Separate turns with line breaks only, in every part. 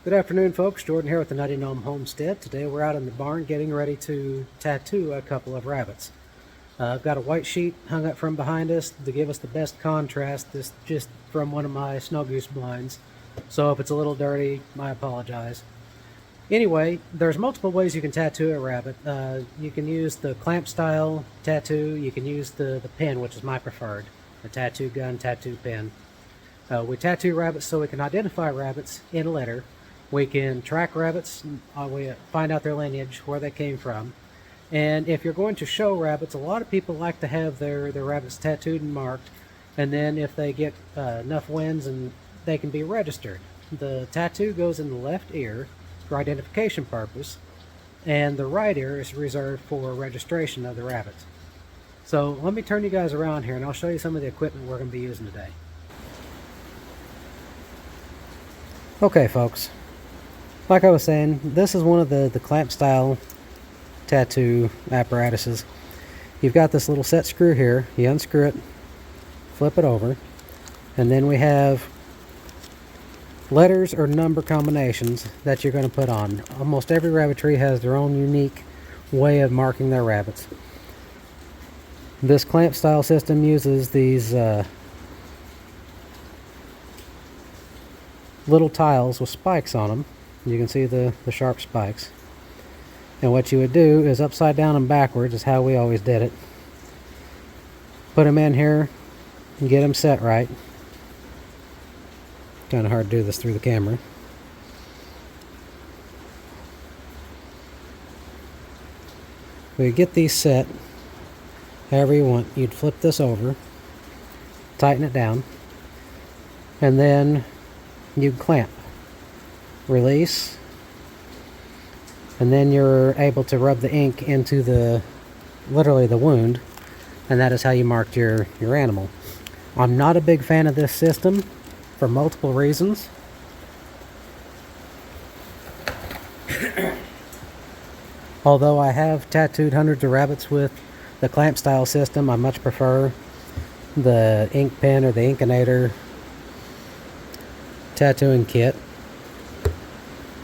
Good afternoon, folks. Jordan here with the Nutty Gnome Homestead. Today we're out in the barn getting ready to tattoo a couple of rabbits. I've got a white sheet hung up from behind us to give us the best contrast. This just from one of my snow goose blinds. So if it's a little dirty, I apologize. Anyway, there's multiple ways you can tattoo a rabbit. You can use the clamp style tattoo. You can use the pen, which is my preferred. The tattoo gun, tattoo pen. We tattoo rabbits so we can identify rabbits in a litter. We can track rabbits, we find out their lineage, where they came from. And if you're going to show rabbits, a lot of people like to have their rabbits tattooed and marked. And then if they get enough wins, and they can be registered. The tattoo goes in the left ear for identification purpose, and the right ear is reserved for registration of the rabbits. So let me turn you guys around here and I'll show you some of the equipment we're going to be using today. Okay, folks. Like I was saying, this is one of the clamp style tattoo apparatuses. You've got this little set screw here. You unscrew it, flip it over, and then we have letters or number combinations that you're going to put on. Almost every rabbitry has their own unique way of marking their rabbits. This clamp style system uses these little tiles with spikes on them. You can see the sharp spikes. And what you would do is upside down and backwards is how we always did it. Put them in here and get them set right. Kind of hard to do this through the camera. We get these set however you want. You'd flip this over, tighten it down, and then you'd clamp. Release, and then you're able to rub the ink into literally the wound, and that is how you marked your animal. I'm not a big fan of this system for multiple reasons. Although I have tattooed hundreds of rabbits with the clamp style system, I much prefer the ink pen or the Inkinator tattooing kit.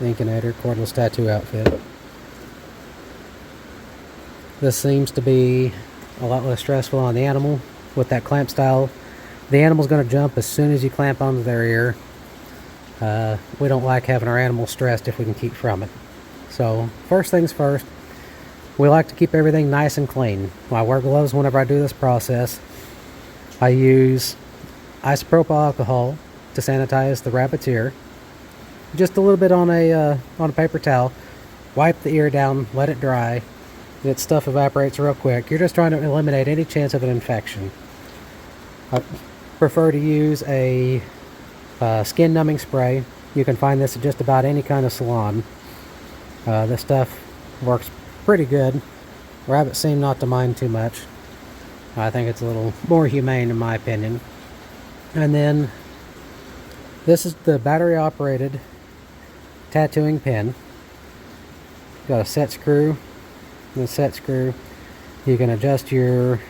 Inkinator cordless tattoo outfit. This seems to be a lot less stressful on the animal with that clamp style. The animal's going to jump as soon as you clamp onto their ear. We don't like having our animals stressed if we can keep from it. So first things first, we like to keep everything nice and clean. I wear gloves whenever I do this process. I use isopropyl alcohol to sanitize the rabbit's ear. Just a little bit on a paper towel. Wipe the ear down, let it dry. That stuff evaporates real quick. You're just trying to eliminate any chance of an infection. I prefer to use a skin numbing spray. You can find this at just about any kind of salon. This stuff works pretty good. Rabbits seem not to mind too much. I think it's a little more humane in my opinion. And then this is the battery operated tattooing pen. Got a set screw. The set screw, you can adjust your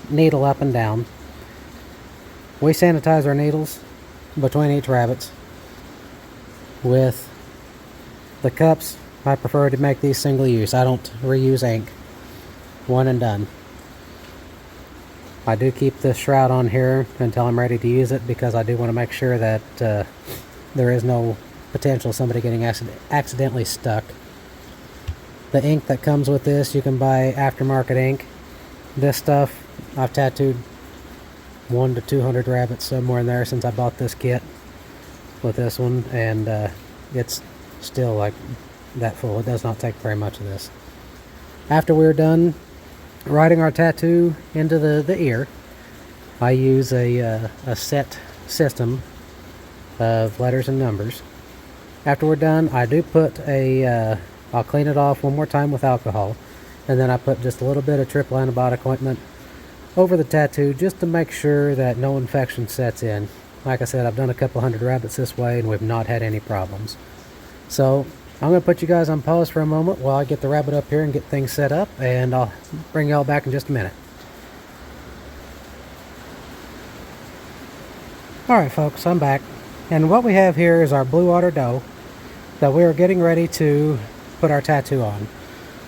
needle up and down. We sanitize our needles between each rabbits. With the cups, I prefer to make these single use. I don't reuse ink. One and done. I do keep this shroud on here until I'm ready to use it because I do want to make sure that there is no potential somebody getting accidentally stuck. The ink that comes with this, you can buy aftermarket ink. This stuff, I've tattooed 100 to 200 rabbits somewhere in there since I bought this kit with this one, and it's still like that full. It does not take very much of this. After we're done writing our tattoo into the ear, I use a set system of letters and numbers. After we're done, I do put I'll clean it off one more time with alcohol, and then I put just a little bit of triple antibiotic ointment over the tattoo just to make sure that no infection sets in. Like I said, I've done a couple hundred rabbits this way and we've not had any problems. So I'm going to put you guys on pause for a moment while I get the rabbit up here and get things set up, and I'll bring y'all back in just a minute. Alright folks, I'm back. And what we have here is our blue water doe. that we are getting ready to put our tattoo on.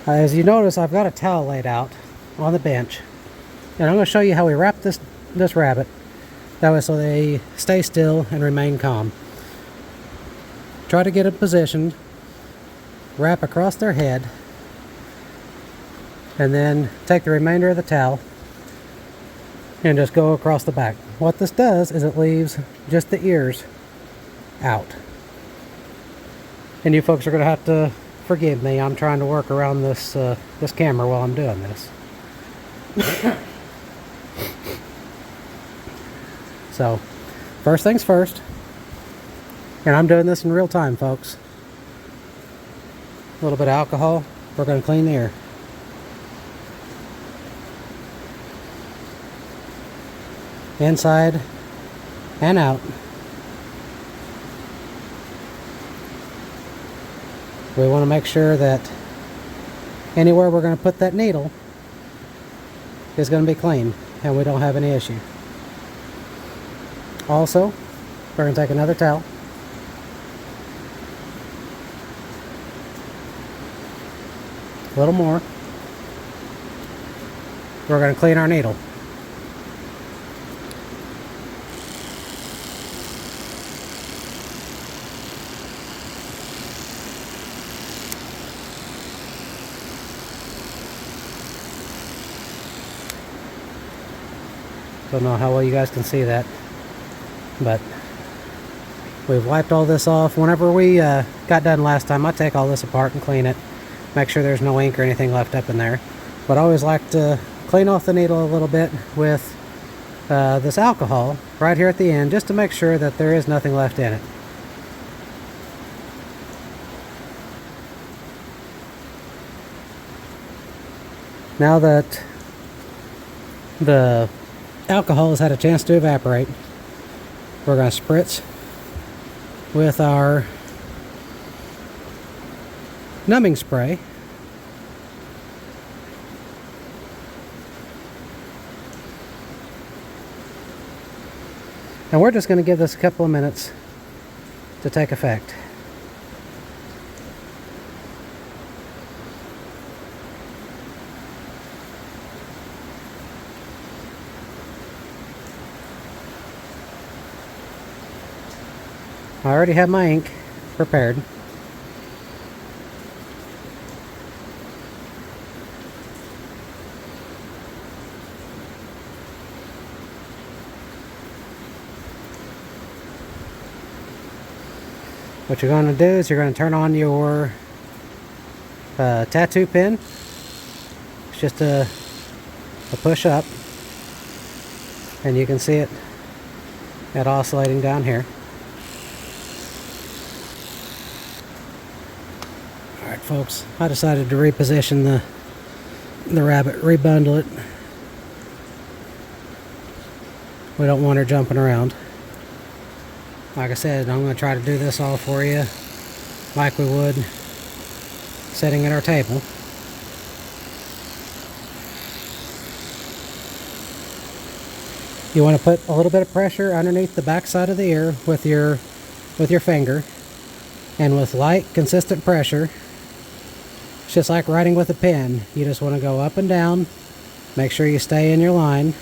As you notice, I've got a towel laid out on the bench, and I'm going to show you how we wrap this rabbit, that way so they stay still and remain calm. Try to get it positioned, wrap across their head, and then take the remainder of the towel and just go across the back. What this does is it leaves just the ears out. And you folks are going to have to forgive me. I'm trying to work around this camera while I'm doing this. So, first things first, and I'm doing this in real time, folks. A little bit of alcohol. We're going to clean the ear. Inside and out. We want to make sure that anywhere we're going to put that needle is going to be clean and we don't have any issue. Also, we're going to take another towel. A little more. We're going to clean our needle. Don't know how well you guys can see that, but we've wiped all this off. Whenever we got done last time, I take all this apart and clean it, make sure there's no ink or anything left up in there. But I always like to clean off the needle a little bit with this alcohol right here at the end, just to make sure that there is nothing left in it. Now that the alcohol has had a chance to evaporate, we're going to spritz with our numbing spray. And we're just going to give this a couple of minutes to take effect. I already have my ink prepared. What you're going to do is you're going to turn on your tattoo pen. It's just a push up, and you can see it oscillating down here. Alright folks, I decided to reposition the rabbit, rebundle it. We don't want her jumping around. Like I said, I'm going to try to do this all for you like we would sitting at our table. You want to put a little bit of pressure underneath the back side of the ear with your finger, and with light, consistent pressure. It's just like writing with a pen. You just want to go up and down, make sure you stay in your line.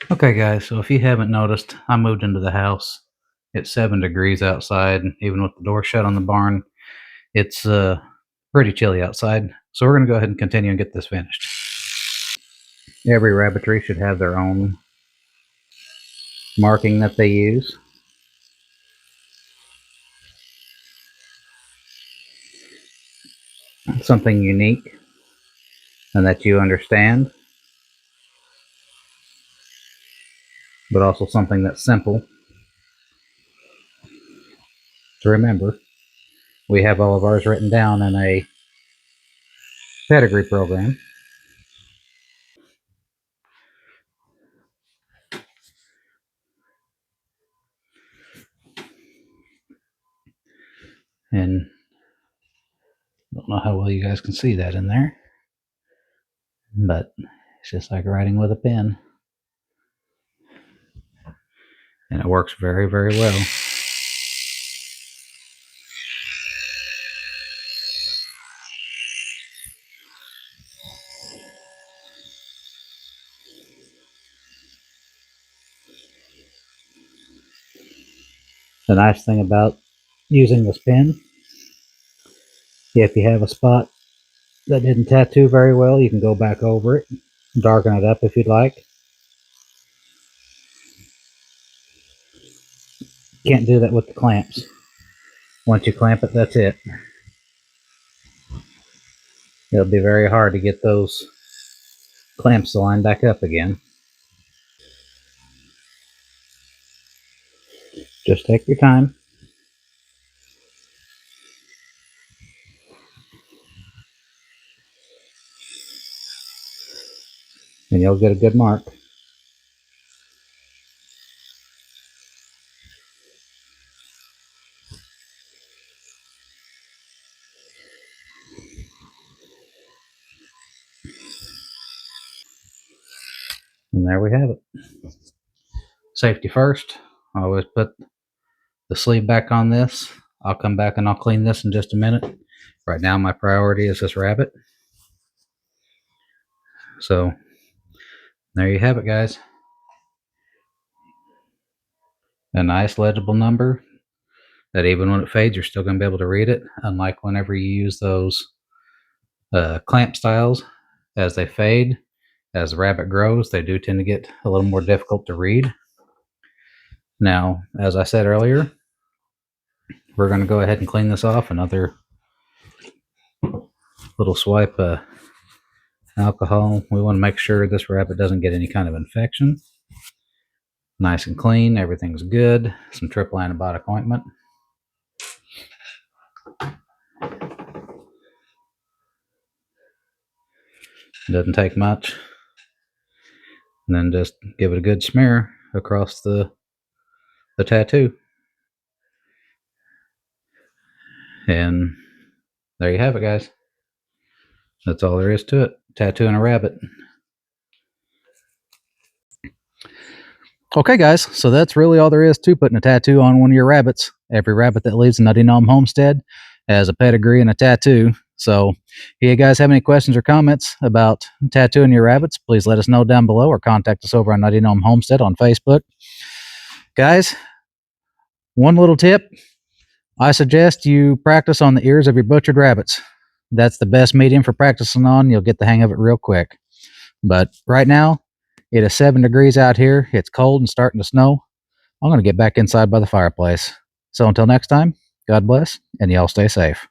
Okay guys, so if you haven't noticed, I moved into the house. It's 7 degrees outside, even with the door shut on the barn. It's pretty chilly outside, so we're going to go ahead and continue and get this finished. Every rabbitry should have their own marking that they use. Something unique.
and that you understand, but also something that's simple to remember. We have all of ours written down in a pedigree program. And I don't know how well you guys can see that in there, but it's just like writing with a pen. And it works very, very well. The nice thing about using this pen, if you have a spot that didn't tattoo very well, you can go back over it, darken it up if you'd like. Can't do that with the clamps. Once you clamp it, that's it. It'll be very hard to get those clamps to line back up again. Just take your time. And you'll get a good mark. And there we have it. Safety first. I always put the sleeve back on this. I'll come back and I'll clean this in just a minute. Right now my priority is this rabbit. So there you have it, guys. A nice legible number that even when it fades, you're still going to be able to read it. Unlike whenever you use those clamp styles, as they fade, as the rabbit grows, they do tend to get a little more difficult to read. Now, as I said earlier, we're going to go ahead and clean this off. Another little swipe of alcohol. We want to make sure this rabbit doesn't get any kind of infection. Nice and clean, everything's good. Some triple antibiotic ointment. Doesn't take much. And then just give it a good smear across the tattoo. And there you have it, guys. That's all there is to it. Tattooing a rabbit. Okay, guys, so that's really all there is to putting a tattoo on one of your rabbits. Every rabbit that leaves a Nutty Gnome homestead has a pedigree and a tattoo. So if you guys have any questions or comments about tattooing your rabbits, please let us know down below or contact us over on Nutty Gnome Homestead on Facebook. Guys, one little tip. I suggest you practice on the ears of your butchered rabbits. That's the best medium for practicing on. You'll get the hang of it real quick. But right now, it is 7 degrees out here. It's cold and starting to snow. I'm going to get back inside by the fireplace. So until next time, God bless, and y'all stay safe.